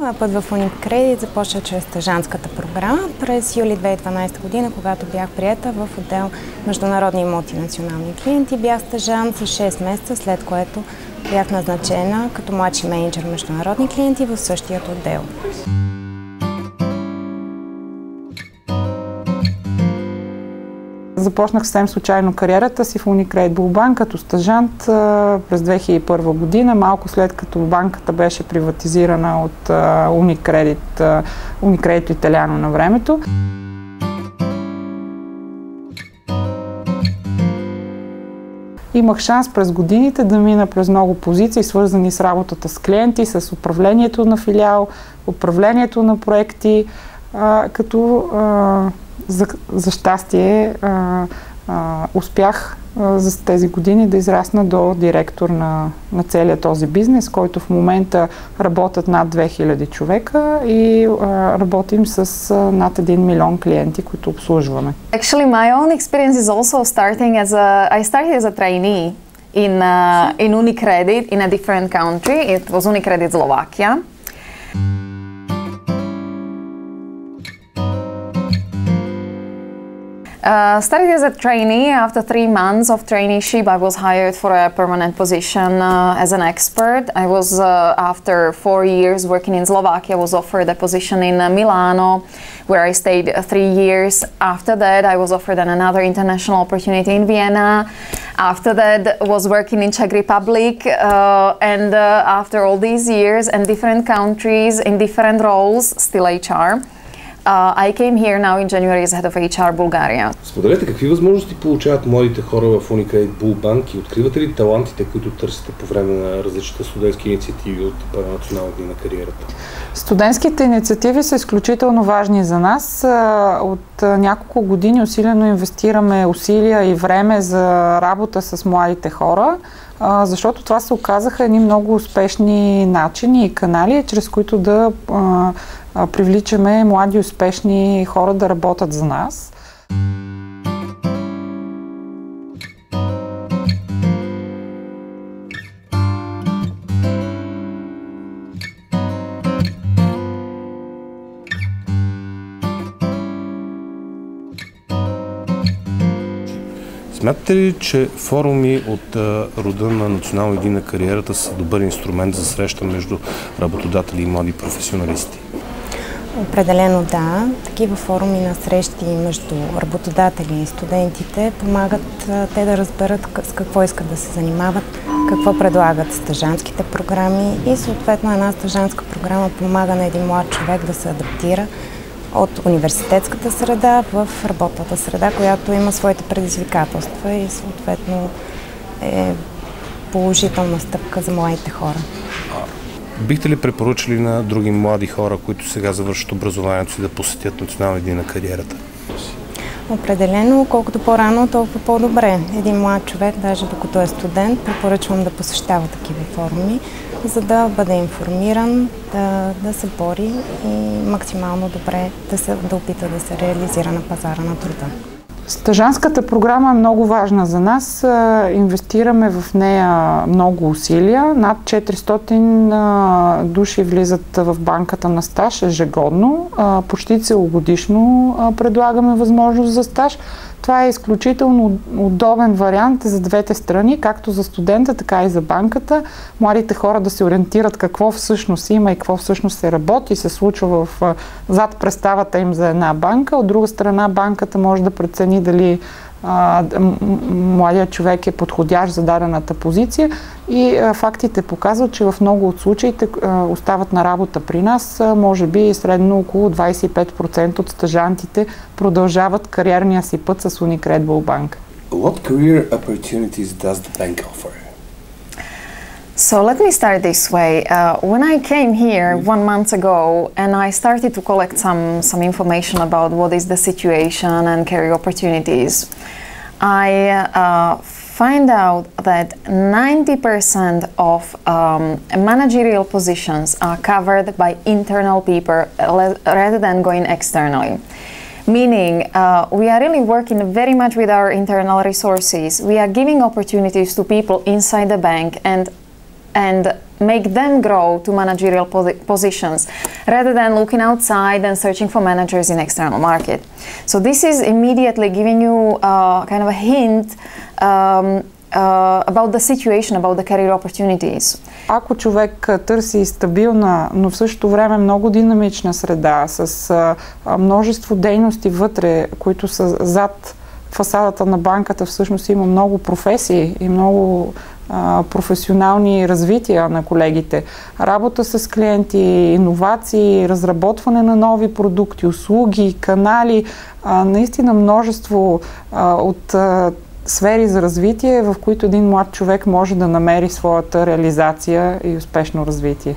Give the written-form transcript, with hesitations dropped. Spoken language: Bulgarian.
Моя път в Unicredit започва чрез стажантската програма през юли 2012 година, когато бях приета в отдел международни и мултинационални клиенти. Бях стажант за 6 месеца, след което бях назначена като младши мениджър международни клиенти в същият отдел. Започнах съвсем случайно кариерата си в Unicredit Bulbank като стажант през 2001 година, малко след като банката беше приватизирана от Unicredit Italiano на времето. Имах шанс през годините да мина през много позиции, свързани с работата с клиенти, с управлението на филиал, управлението на проекти, като за щастие успях за тези години да израсна до директор на целия този бизнес, който в момента работят над 2000 човека и работим с над 1 милион клиенти, които обслужваме. Actually, my own experience is also starting I started as a trainee in Unicredit in a different country. It was Unicredit Slovakia. Started as a trainee. After 3 months of traineeship, I was hired for a permanent position as an expert. I was, after 4 years working in Slovakia, was offered a position in Milano, where I stayed 3 years. After that, I was offered another international opportunity in Vienna. After that, was working in Czech Republic, and after all these years and different countries in different roles, still HR. I came here now in January as head of HR Bulgaria. Споделете какви възможности получават младите хора в Unicredit Bulbank и откривате ли талантите, които търсите по време на различните студентски инициативи от Национални дни на кариерата? Студентските инициативи са изключително важни за нас. От няколко години усилено инвестираме усилия и време за работа с младите хора, защото това се оказаха едни много успешни начини и канали, чрез които да привличаме млади успешни хора да работят за нас. Смятате ли, че форуми от рода на Национални дни на кариерата са добър инструмент за среща между работодатели и млади професионалисти? Определено да. Такива форуми на срещи между работодатели и студентите помагат те да разберат с какво искат да се занимават, какво предлагат стажантските програми и съответно една стажантска програма помага на един млад човек да се адаптира от университетската среда в работната среда, която има своите предизвикателства и съответно е положителна стъпка за младите хора. Бихте ли препоръчали на други млади хора, които сега завършат образованието си, да посетят Национални дни на кариерата? Определено, колкото по-рано, толкова по-добре. Един млад човек, даже докато е студент, препоръчвам да посещава такива форуми, за да бъде информиран, да се бори и максимално добре да опита да се реализира на пазара на труда. Стажанската програма е много важна за нас. Инвестираме в нея много усилия. Над 400 души влизат в банката на стаж ежегодно. Почти целогодишно предлагаме възможност за стаж. Това е изключително удобен вариант за двете страни, както за студента, така и за банката. Младите хора да се ориентират какво всъщност има и какво всъщност се работи и се случва зад представата им за една банка. От друга страна, банката може да прецени дали младият човек е подходящ за дадената позиция и фактите показват, че в много от случаите остават на работа при нас. Може би средно около 25% от стажантите продължават кариерния си път с Unicredit Bulbank. What career opportunities does the bank offer? So let me start this way. When I came here 1 month ago and I started to collect some information about what is the situation and career opportunities, I find out that 90% of managerial positions are covered by internal people rather than going externally. Meaning, we are really working very much with our internal resources. We are giving opportunities to people inside the bank, and and make them grow to managerial positions rather than looking outside and searching for managers in external market. So this is immediately giving you kind of a hint about the situation, about the career opportunities. Ако човек търси стабилна, но в същото време много динамична среда, с множество дейности вътре, които са зад фасадата на банката, всъщност има много професии и много професионални развития на колегите. Работа с клиенти, иновации, разработване на нови продукти, услуги, канали, наистина множество от сфери за развитие, в които един млад човек може да намери своята реализация и успешно развитие.